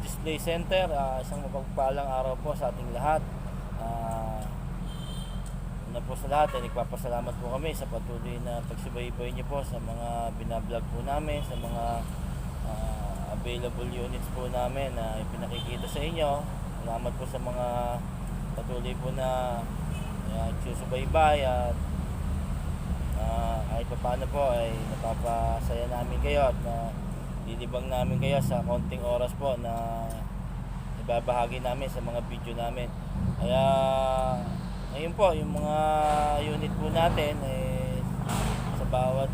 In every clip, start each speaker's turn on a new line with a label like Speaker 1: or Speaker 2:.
Speaker 1: Display Center. Isang mapagpalang araw po sa ating lahat. Una po sa lahat ay nagpapasalamat po kami sa patuloy na pagsubaybay niyo po sa mga binablog po namin, sa mga available units po namin na ipinakikita sa inyo. Salamat po sa mga patuloy po na susubaybay at kahit pa paano po ay napapasaya namin kayo at lilibang namin kayo sa konting oras po na ibabahagi namin sa mga video namin. Kaya ngayon po yung mga unit po natin sa bawat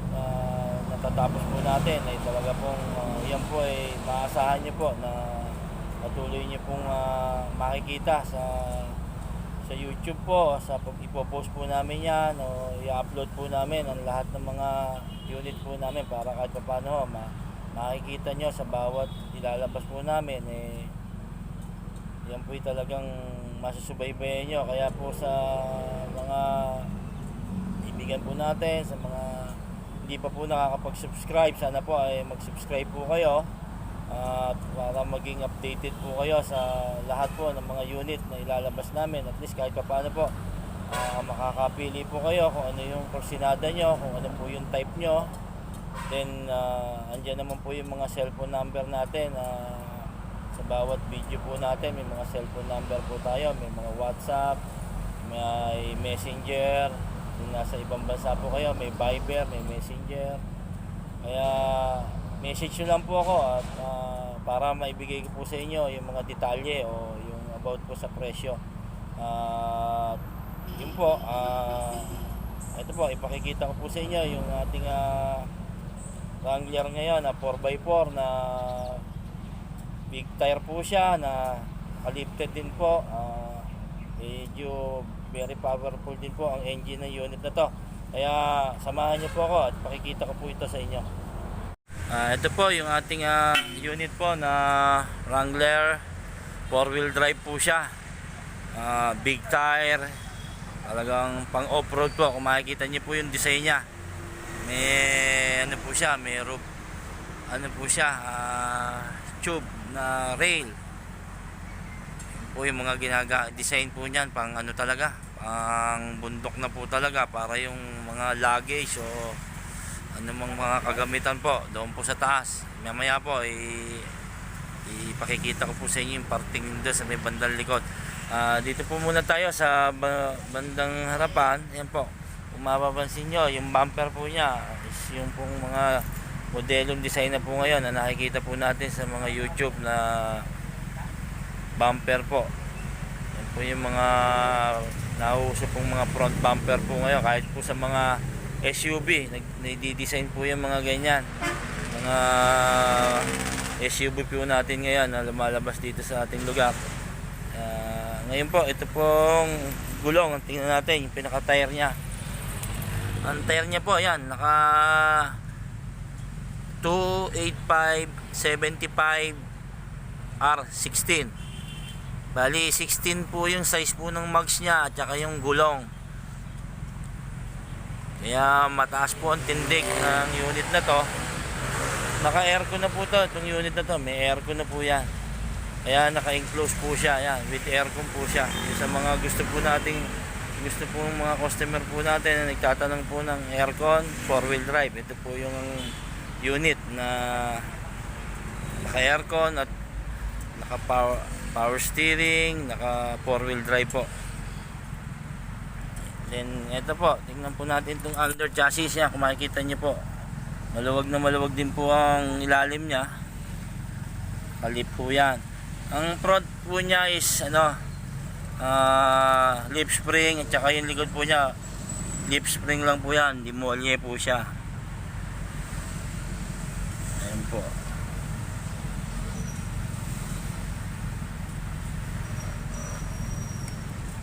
Speaker 1: natatapos po natin ay talaga pong yan po ay maasahan nyo po na patuloy nyo pong makikita sa YouTube po, sa ipopost po namin yan o i-upload po namin ang lahat ng mga unit po namin para kahit paano makikita nyo sa bawat ilalabas po namin yan po talagang masusubaybayan nyo. Kaya po sa mga ibigan po natin, sa mga hindi pa po nakakapag-subscribe, sana po ay mag-subscribe po kayo at para maging updated po kayo sa lahat po ng mga unit na ilalabas namin. At least kahit pa paano po makakapili po kayo kung ano yung kursinada nyo, kung ano po yung type nyo. Then andyan naman po yung mga cellphone number natin. Sa bawat video po natin may mga cellphone number po tayo, may mga WhatsApp, may Messenger. Kung nasa ibang bansa po kayo, may Viber, may Messenger. Kaya message nyo lang po ako at para maibigay ko po sa inyo yung mga detalye o yung about po sa presyo. Yun po, ito po, ipakikita ko po sa inyo yung ating Wrangler ngayon na 4x4 na big tire po siya, na kalifted din po. Medyo very powerful din po ang engine ng unit na to. Kaya samahan nyo po ako at pakikita ko po ito sa inyo. Ito po yung ating unit po na Wrangler 4-wheel drive po siya. Big tire, talagang pang off-road po. Kung makikita nyo po yung design nya, may ano po siya, may roof, ano po siya, tube na rail. Yan po yung mga design po niyan, pang ano talaga, pang bundok na po talaga, para yung mga luggage o anumang mga kagamitan po doon po sa taas. Mamaya po ipakikita ko po sa inyo yung parting doon sa may bandang likod. Dito po muna tayo sa bandang harapan. Yan po, kung mapapansin nyo, yung bumper po niya is yung pong mga modelong design na po ngayon na nakikita po natin sa mga YouTube na bumper po. Yan po yung mga nauuso pong mga front bumper po ngayon. Kahit po sa mga SUV, nagdi-design po yung mga ganyan. Mga SUV po natin ngayon na lumalabas dito sa ating lugar. Ngayon po, ito pong gulong. Tingnan natin yung pinaka-tire nya. Ang tire nya po, ayan, naka 285/75 R16. Bali 16 po yung size po ng mags nya at saka yung gulong. Kaya mataas po ang tindig ng unit na to. Naka-aircon na po to, itong unit na to, may aircon na po yan. Kaya naka-enclose po siya, yan, with aircon po siya. Yung sa mga gusto po ng mga customer po natin na nagtatanong po ng aircon, 4-wheel drive, ito po yung unit na naka-aircon at naka-power steering, naka 4-wheel drive po. Then ito po, tingnan po natin itong under chassis niya. Kung makikita niyo po, maluwag na maluwag din po ang ilalim niya. Kalip po yan. Ang front po niya is lip spring, at saka yung likod po niya lip spring lang po yan, di molye po siya. Ayan po.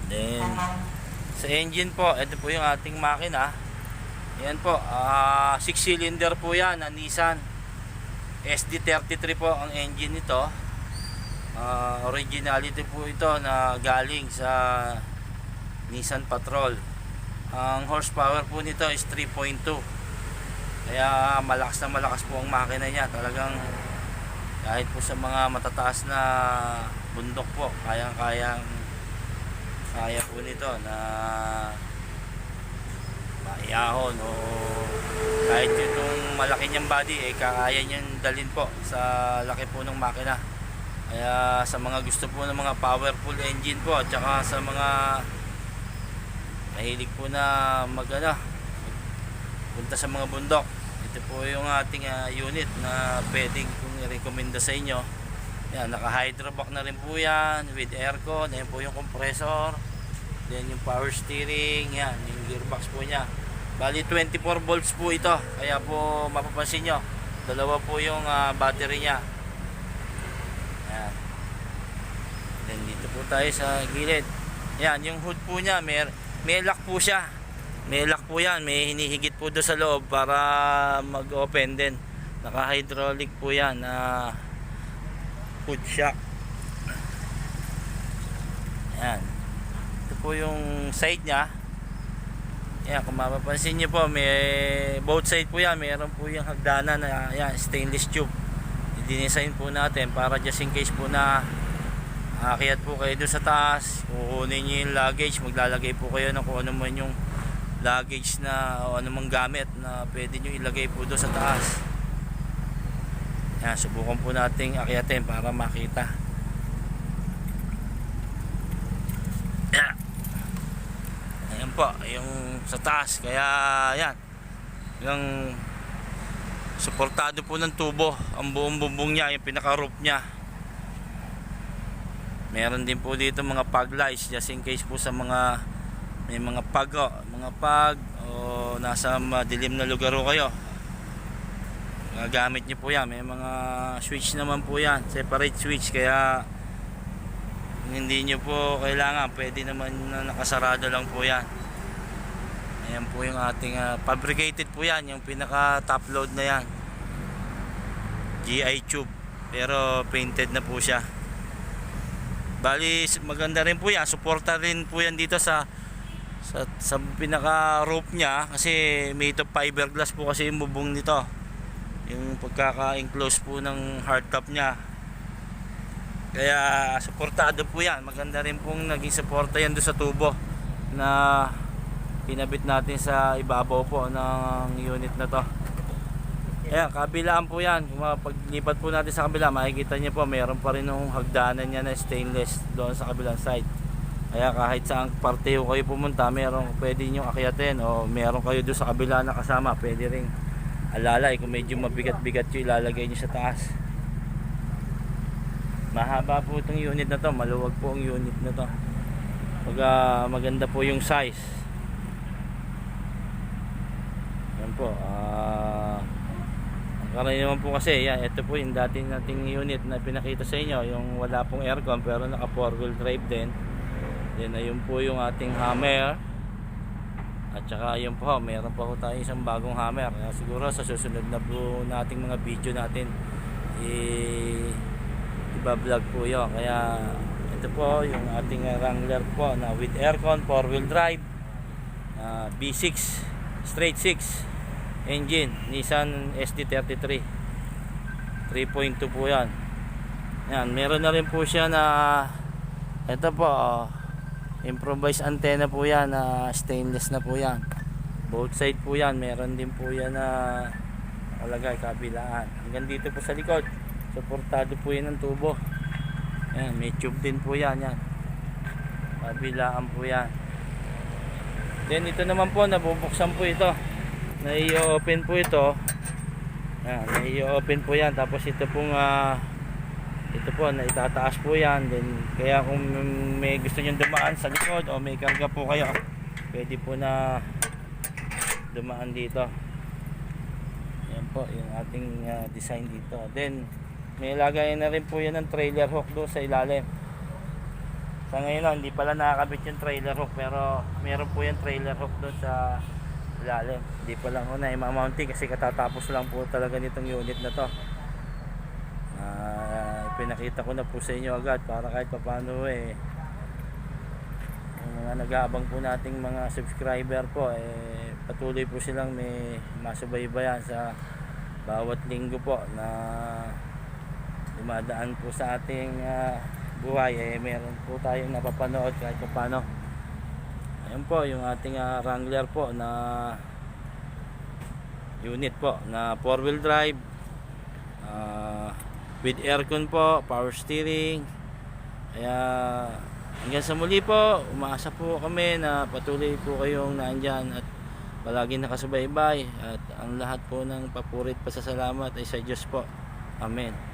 Speaker 1: Then sa engine po, ito po yung ating makina. Yan po, 6 cylinder po yan na Nissan SD33 po ang engine nito. Originality po ito na galing sa Nissan Patrol. Ang horsepower po nito is 3.2. Kaya malakas na malakas po ang makina niya. Talagang kahit po sa mga matataas na bundok po, kaya po nito na maihahon, o kahit itong malaki niyang body kaya niyang dalhin po sa laki po ng makina. Kaya sa mga gusto po ng mga powerful engine po, at saka sa mga mahilig po na punta sa mga bundok, ito po yung ating unit na pwedeng kong i-recommenda sa inyo. Yan, naka hydrovac na rin po yan with aircon. Yan po yung compressor, then yung power steering, yan yung gearbox po niya. Bali 24 volts po ito, kaya po mapapansin nyo dalawa po yung battery niya. Yan. Then dito po tayo sa gilid. Yan, yung hood po niya may lock po siya. May lock po yan, may hinihigit po doon sa loob para mag-open din. Naka hydraulic po yan na hood shock. Yan. Ito po yung side niya. Yan, kung mapapansin nyo po, may both side po yan, mayroon po yung hagdanan na yan, stainless tube. I-design po natin para just in case po na aakyat po kayo doon sa taas, kukunin nyo yung luggage, maglalagay po kayo ng kung ano man yung luggage na o ano mang gamit na pwede nyo ilagay po doon sa taas. Yan, subukan po nating akyatin para makita. Yan. Ayan po, yung sa taas. Kaya yan, yung suportado po ng tubo ang buong bubong niya, yung pinaka roof niya. Meron din po dito mga fog lights just in case po sa mga may mga fog o nasa madilim na lugar o kayo, gamit nyo po yan. May mga switch naman po yan, separate switch, kaya hindi nyo po kailangan, pwede naman na nakasarado lang po yan. Ayan po yung ating fabricated po yan, yung pinaka top load na yan, GI tube, pero painted na po siya. Bali maganda rin po yan, suporta rin po yan dito sa pinaka roof niya, kasi made of fiberglass po kasi yung bubong nito, yung pagkaka-enclose po ng hardtop niya. Kaya suportado po yan. Maganda rin pong naging suporta yan doon sa tubo na pinabit natin sa ibabaw po ng unit na to. Ayan, kabilaan po yan. Paglipat po natin sa kabila, makikita niyo po mayroon pa rin yung hagdanan niya na stainless doon sa kabilang side. Kaya kahit saang parte kayo pumunta, mayroon pwede nyo akyatin, o mayroon kayo doon sa kabila na kasama, pwede rin alalay kung medyo mabigat-bigat yung ilalagay nyo sa taas. Mahaba po itong unit na to, maluwag po ang unit na to. Maganda po yung size. Yan po. Ang karaniwan po kasi, yan, ito po yung dati nating unit na pinakita sa inyo, yung wala pong aircon pero naka 4-wheel drive din. Then ayun po yung ating Hammer. At saka ayun po, meron pa po tayo isang bagong Hammer. Kaya siguro sa susunod na po nating mga video natin, iba-vlog po yun. Kaya ito po yung ating Wrangler po na with aircon, 4-wheel drive, B6 straight 6 engine, Nissan SD33 3.2 po yan. Yan, meron na rin po siya na ito po, improvised antenna po yan, na stainless na po yan. Both side po yan, meron din po yan na nakalagay kabilaan. Hanggang dito po sa likod, suportado po yan ng tubo. Ayan, may tube din po yan, yan. Kabilaan po yan. Then ito naman po, nabubuksan po ito. Nai-open po ito. Ayan, nai-open po yan. Tapos ito pong ito po, na itataas po yan. Then, kaya kung may gusto nyo dumaan sa likod o may karga po kayo, pwede po na dumaan dito. Yan po yung ating design dito. Then may lagay na rin po yan ng trailer hook doon sa ilalim. Sa ngayon lang, hindi pala nakakabit yung trailer hook, pero meron po yung trailer hook doon sa ilalim. Hindi pa lang na i-mounting kasi katatapos lang po talaga nitong unit na to. Pinakita ko na po sa inyo agad para kahit paano yung mga nag-aabang po nating mga subscriber po, patuloy po silang may masubaybayan sa bawat linggo po na dumadaan po sa ating buhay, meron po tayong napapanood kahit paano. Ayun po yung ating Wrangler po na unit po na 4-wheel drive, with aircon po, power steering. Kaya hanggang sa muli po, umaasa po kami na patuloy po kayong naandyan at palagi nakasubaybay, at ang lahat po ng papurit pasasalamat ay sa Diyos po. Amen.